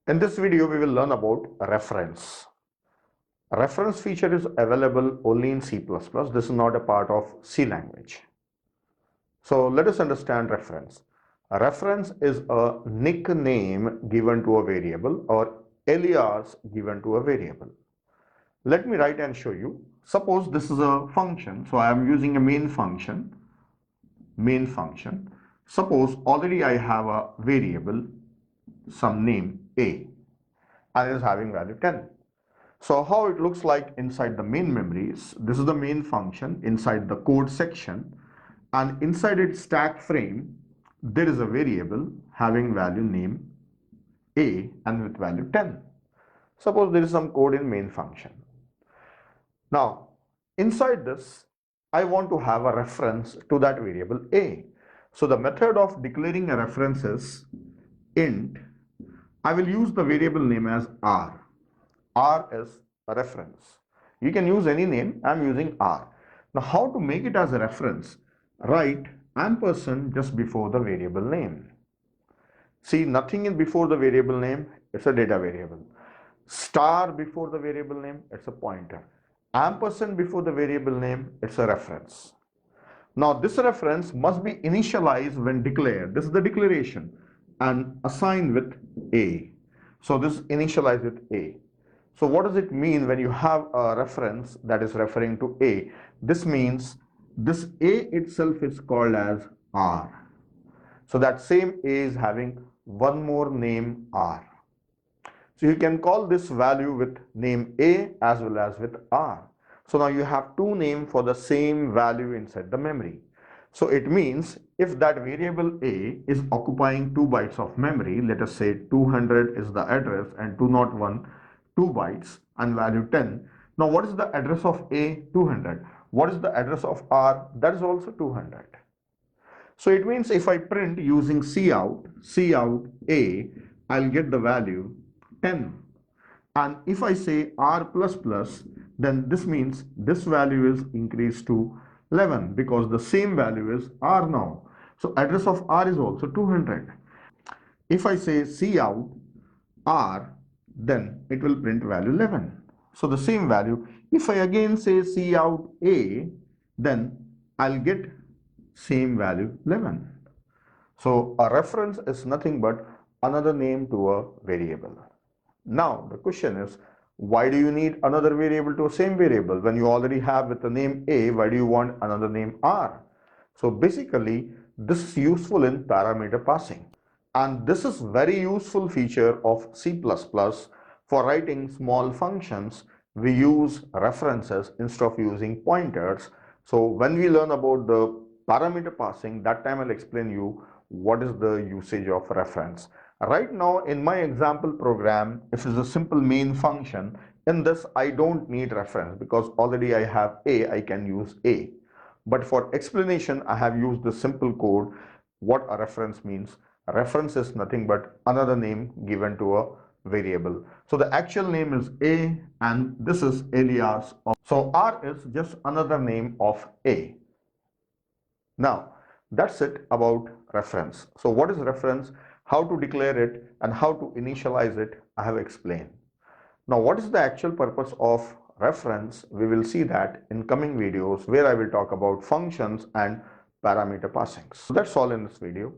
In this video, we will learn about reference. Reference feature is available only in C++. This is not a part of C language. So let us understand reference. A reference is a nickname given to a variable or alias given to a variable. Let me write and show you. Suppose this is a function. So I am using a main function. Suppose already I have a variable, some name A, and it is having value 10. So how it looks like inside the main memory is, this is the main function inside the code section, and inside its stack frame there is a variable having value name A and with value 10. Suppose there is some code in main function. Now inside this I want to have a reference to that variable A. So the method of declaring a reference is int. I will use the variable name as R. R is a reference. You can use any name. I'm using R. Now how to make it as a reference? Write ampersand just before the variable name. See, nothing is before the variable name, it's a data variable. Star before the variable name, it's a pointer. Ampersand before the variable name, it's a reference. Now this reference must be initialized when declared. This is the declaration, and assigned with A. So this is initialized with A. So what does it mean when you have a reference that is referring to A? This means this A itself is called as R. So that same A is having one more name R. So you can call this value with name A as well as with R. So now you have two names for the same value inside the memory. So it means if that variable A is occupying 2 bytes of memory, let us say 200 is the address and 201 2 bytes and value 10. Now what is the address of A? 200. What is the address of R? That is also 200. So it means if I print using cout A, I'll get the value 10. And if I say R++, then this means this value is increased to 11 because the same value is R now. So address of R is also 200. If I say cout R, then it will print value 11. So the same value. If I again say cout A, then I'll get same value 11. So a reference is nothing but another name to a variable. Now the question is, why do you need another variable to a same variable? When you already have with the name A, why do you want another name R? So basically this is useful in parameter passing. And this is very useful feature of C++. For writing small functions, we use references instead of using pointers. So when we learn about the parameter passing, that time I'll explain you what is the usage of reference. Right now in my example program, if it's a simple main function, in this I don't need reference because already I have A, I can use A. But for explanation, I have used the simple code. What a reference means. A reference is nothing but another name given to a variable. So the actual name is A and this is alias of. So R is just another name of A. Now that's it about reference. So what is reference, how to declare it, and how to initialize it, I have explained. Now what is the actual purpose of reference? We will see that in coming videos where I will talk about functions and parameter passings. So that's all in this video.